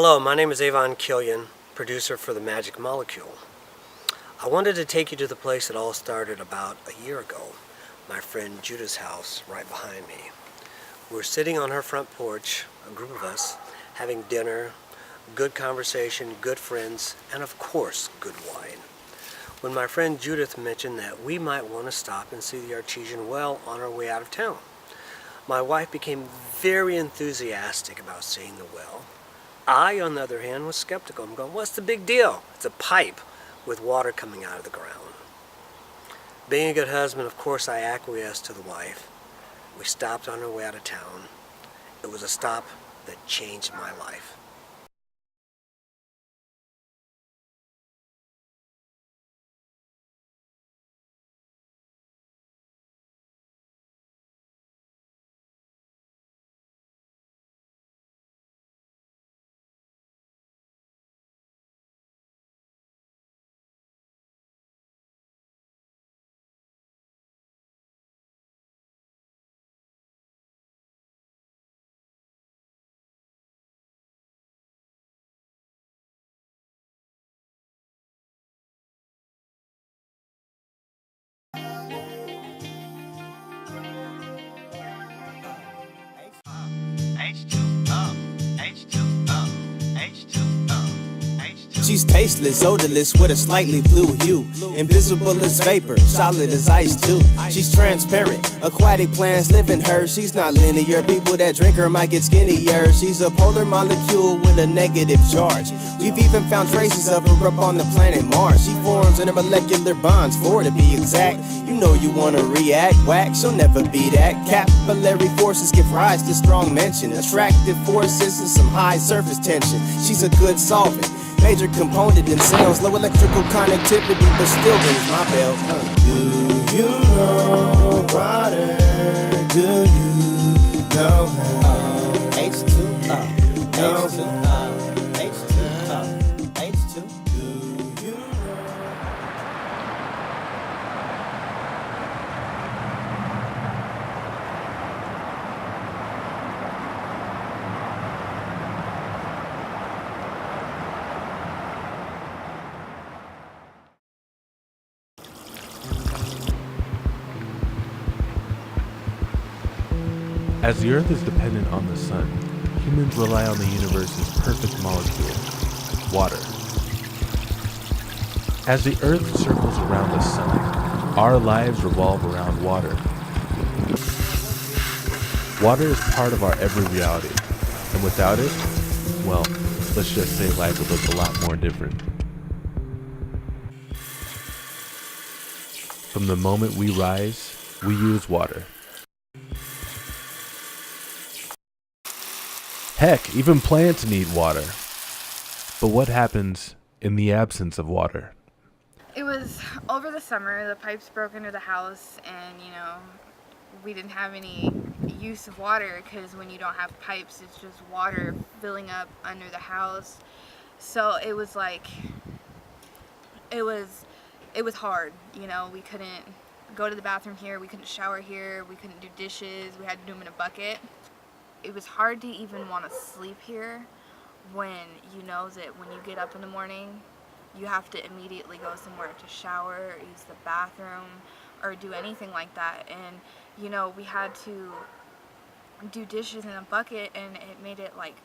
Hello, my name is Avon Killian, producer for The Magic Molecule. I wanted to take you to the place it all started about a year ago, my friend Judah's house right behind me. We're sitting on her front porch, a group of us, having dinner, good conversation, good friends, and of course, good wine. When my friend Judith mentioned that we might want to stop and see the artesian well on our way out of town, my wife became very enthusiastic about seeing the well. I, on the other hand, was skeptical. I'm going, what's the big deal? It's a pipe with water coming out of the ground. Being a good husband, of course, I acquiesced to the wife. We stopped on our way out of town. It was a stop that changed my life. She's tasteless, odorless, with a slightly blue hue. Invisible as vapor, solid as ice too. She's transparent, aquatic plants live in her. She's not linear, people that drink her might get skinnier. She's a polar molecule with a negative charge. We've even found traces of her up on the planet Mars. She forms intermolecular bonds, 4 to be exact. You know you wanna react, whack, she'll never be that. Capillary forces give rise to strong mention. Attractive forces and some high surface tension. She's a good solvent, major component in cells, low electrical connectivity, but still rings my bell. Do you know water? Do you know how? H2O, H2O, H2O, H2O. Do you know? As the Earth is dependent on the sun, humans rely on the universe's perfect molecule, water. As the Earth circles around the sun, our lives revolve around water. Water is part of our every reality, and without it, well, let's just say life would look a lot more different. From the moment we rise, we use water. Heck, even plants need water. But what happens in the absence of water? It was over the summer, the pipes broke into the house, and we didn't have any use of water because when you don't have pipes, it's just water filling up under the house. So it was like, it was hard, we couldn't go to the bathroom here, we couldn't shower here, we couldn't do dishes, we had to do them in a bucket. It was hard to even want to sleep here when you know that when you get up in the morning, you have to immediately go somewhere to shower, or use the bathroom, or do anything like that. And, we had to do dishes in a bucket, and it made it like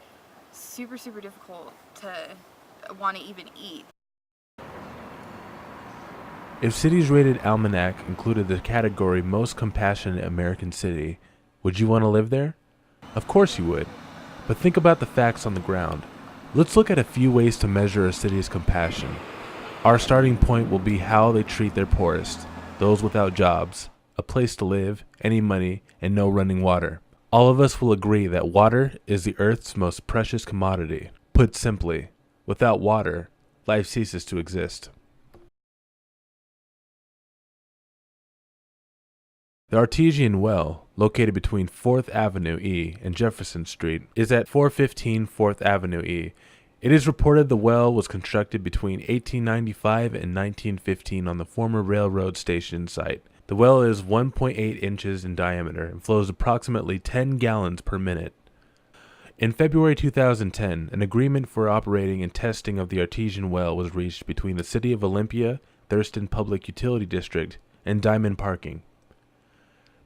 super, super difficult to want to even eat. If Cities Rated Almanac included the category Most Compassionate American City, would you want to live there? Of course you would, but think about the facts on the ground. Let's look at a few ways to measure a city's compassion. Our starting point will be how they treat their poorest, those without jobs, a place to live, any money, and no running water. All of us will agree that water is the Earth's most precious commodity. Put simply, without water, life ceases to exist. The artesian well, located between 4th Avenue E and Jefferson Street, is at 415 4th Avenue E. It is reported the well was constructed between 1895 and 1915 on the former railroad station site. The well is 1.8 inches in diameter and flows approximately 10 gallons per minute. In February 2010, an agreement for operating and testing of the artesian well was reached between the City of Olympia, Thurston Public Utility District, and Diamond Parking.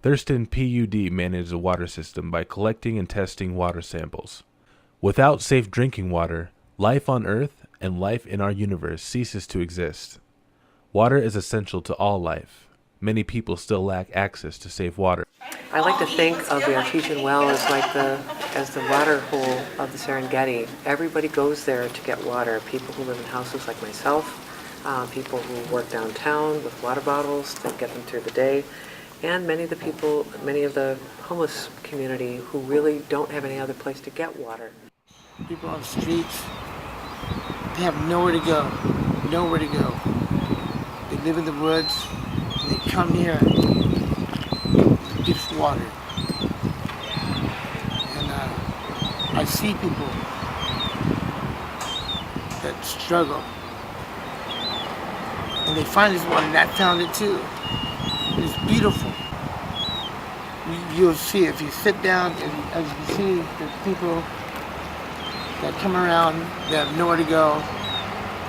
Thurston PUD managed the water system by collecting and testing water samples. Without safe drinking water, life on Earth and life in our universe ceases to exist. Water is essential to all life. Many people still lack access to safe water. I like to think of the artesian well as the water hole of the Serengeti. Everybody goes there to get water. People who live in houses like myself, people who work downtown with water bottles to get them through the day, and many of the homeless community who really don't have any other place to get water. People on the streets, they have nowhere to go. They live in the woods, and they come here to get water. And I see people that struggle, and they find this water, and I found it too. And it's beautiful. You'll see if you sit down, and as you can see, there's people that come around, they have nowhere to go,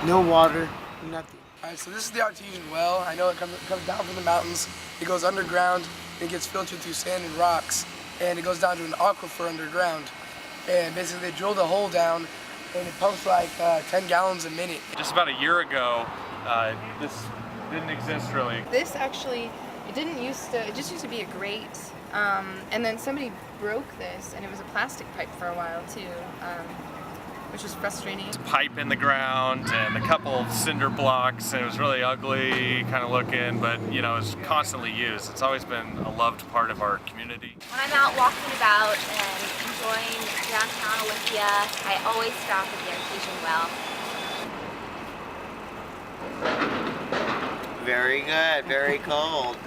no water, nothing. All right, so this is the artesian well. I know it comes down from the mountains. It goes underground. It gets filtered through sand and rocks, and it goes down to an aquifer underground. And basically, they drilled a hole down, and it pumps like 10 gallons a minute. Just about a year ago, this didn't exist really. This actually, it just used to be a grate, and then somebody broke this, and it was a plastic pipe for a while too, which was frustrating. It's a pipe in the ground and a couple of cinder blocks, and it was really ugly kind of looking, but you know, it's constantly used. It's always been a loved part of our community. When I'm out walking about and enjoying downtown Olympia, I always stop at the artesian well. Very good, very cold.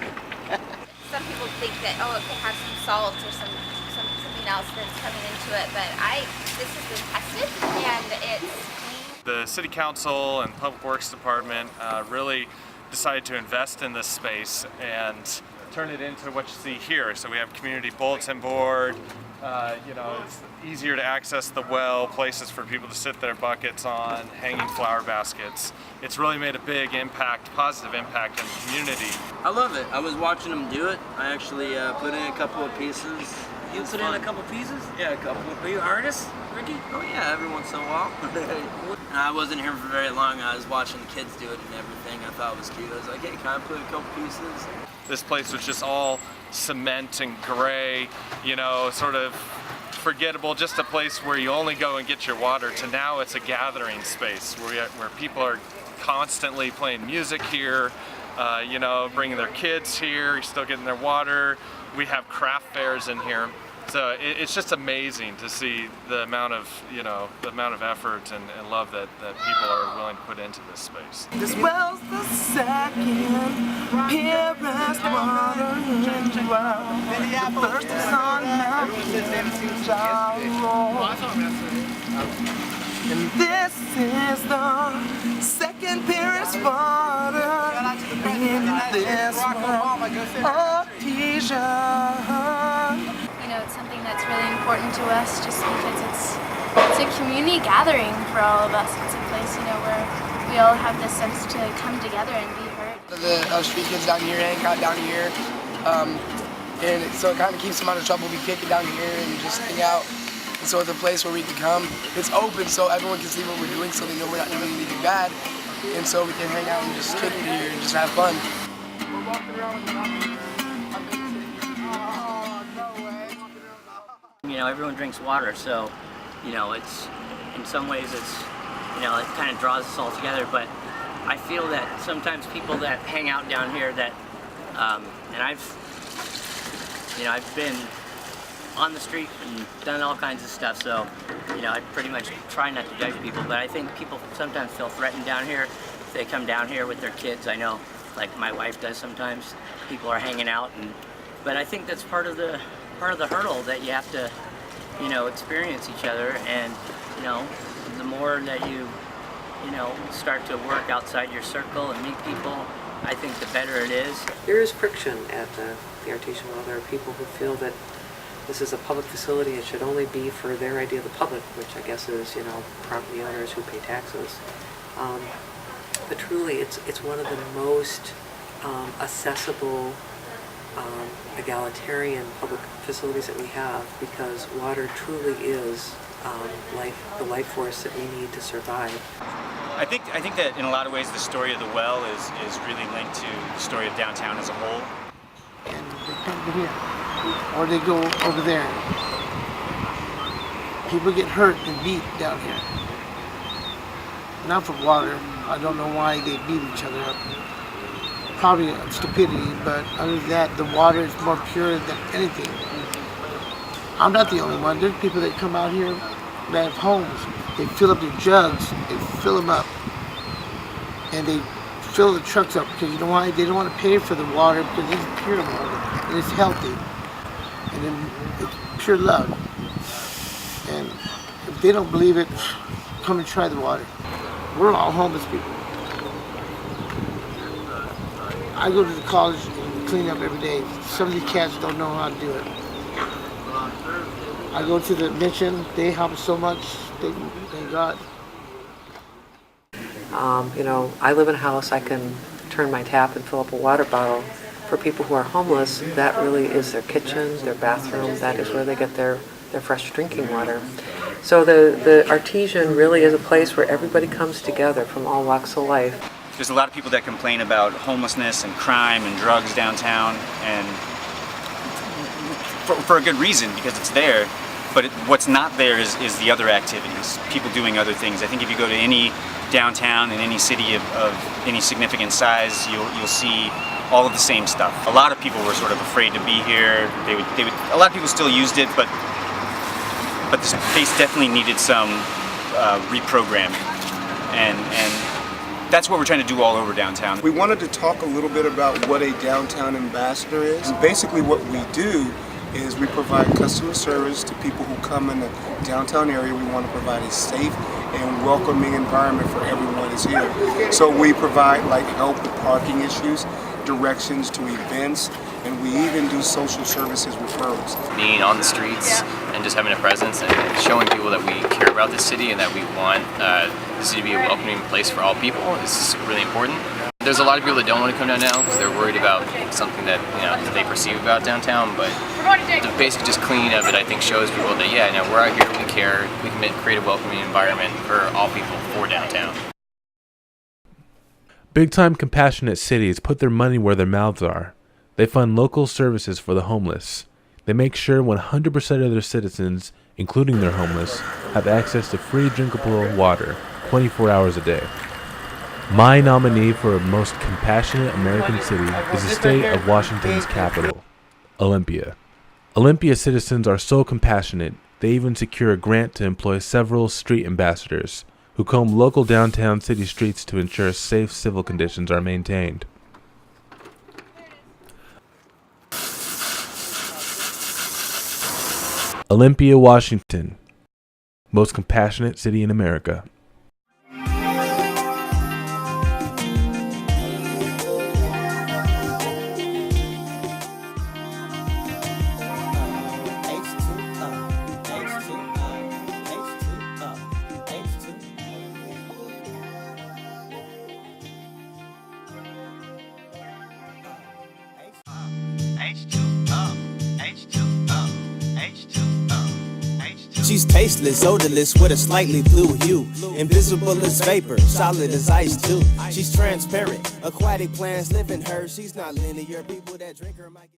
Some people think that, oh, it could have some salt or something else that's coming into it, but this has been tested and it's clean. The City Council and Public Works Department really decided to invest in this space and turn it into what you see here. So we have community bulletin board, you know, it's easier to access the well, places for people to sit their buckets on, hanging flower baskets. It's really made a big impact, positive impact in the community. I love it. I was watching them do it. I actually put in a couple of pieces. You put in a couple pieces? Yeah, a couple. Are you an artist, Ricky? Oh yeah, every once in a while. And I wasn't here for very long. I was watching the kids do it and everything. I thought it was cute. I was like, hey, can I put a couple pieces? This place was just all cement and gray, you know, sort of forgettable, just a place where you only go and get your water, to now it's a gathering space where people are constantly playing music here, you know, bringing their kids here, you're still getting their water. We have craft fairs in here. So it's just amazing to see the amount of, you know, the amount of effort and love that people are willing to put into this space. This well's the second purest water in the world. The first is on Mount Kilimanjaro. And this is the second purest water in this world. Artesian. You know, it's something that's really important to us just because it's a community gathering for all of us. It's a place, you know, where we all have this sense to come together and be heard. The street kids down here hang out down here, and so it kind of keeps them out of trouble. We kick it down here and just hang out. And so it's a place where we can come. It's open so everyone can see what we're doing, so they know we're not doing anything bad. And so we can hang out and just kick it here and just have fun. We're walking around with You know, everyone drinks water, so, you know, it's, in some ways it's, you know, it kind of draws us all together, but I feel that sometimes people that hang out down here that, and I've been on the street and done all kinds of stuff, so, you know, I pretty much try not to judge people, but I think people sometimes feel threatened down here if they come down here with their kids. I know, like my wife does sometimes, people are hanging out, but I think that's part of the hurdle that you have to, you know, experience each other, and, you know, the more that you know, start to work outside your circle and meet people, I think the better it is. There is friction at the artesian well. There are people who feel that This is a public facility. It should only be for their idea of the public, which I guess is, property owners who pay taxes. But truly, it's one of the most accessible, egalitarian public facilities that we have, because water truly is the life force that we need to survive. I think that in a lot of ways the story of the well is really linked to the story of downtown as a whole. And they come to here, or they go over there. People get hurt and beat down here. Not for water. I don't know why they beat each other up. Probably stupidity, but other than that, the water is more pure than anything. I'm not the only one. There's people that come out here that have homes. They fill up their jugs, they fill them up, and they fill the trucks up, because you know why? They don't want to pay for the water, because it's pure water and it's healthy, and then it's pure love. And if they don't believe it, come and try the water. We're all homeless people. I go to the college and clean up every day. Some of these cats don't know how to do it. I go to the mission, they help us so much, thank God. I live in a house, I can turn my tap and fill up a water bottle. For people who are homeless, that really is their kitchen, their bathroom, that is where they get their fresh drinking water. So the artesian really is a place where everybody comes together from all walks of life. There's a lot of people that complain about homelessness and crime and drugs downtown, and for a good reason, because it's there. But what's not there is the other activities, people doing other things. I think if you go to any downtown in any city of any significant size, you'll see all of the same stuff. A lot of people were sort of afraid to be here. A lot of people still used it, but the space definitely needed some reprogramming, and that's what we're trying to do all over downtown. We wanted to talk a little bit about what a downtown ambassador is. And basically what we do is we provide customer service to people who come in the downtown area. We want to provide a safe and welcoming environment for everyone who's here. So we provide help with parking issues, directions to events, and we even do social services referrals. Being on the streets and just having a presence and showing people that we care about this city and that we want this city to be a welcoming place for all people is really important. There's a lot of people that don't want to come downtown because they're worried about something that that they perceive about downtown, but the basic just cleaning of it, I think, shows people that we're out here, we care, we can create a welcoming environment for all people for downtown. Big-time compassionate cities put their money where their mouths are. They fund local services for the homeless. They make sure 100% of their citizens, including their homeless, have access to free drinkable water 24 hours a day. My nominee for most compassionate American city is the state of Washington's capital, Olympia. Olympia citizens are so compassionate, they even secure a grant to employ several street ambassadors who comb local downtown city streets to ensure safe civil conditions are maintained. Olympia, Washington, most compassionate city in America. She's tasteless, odorless, with a slightly blue hue. Invisible as vapor, solid as ice too. She's transparent, aquatic plants live in her. She's not linear, people that drink her might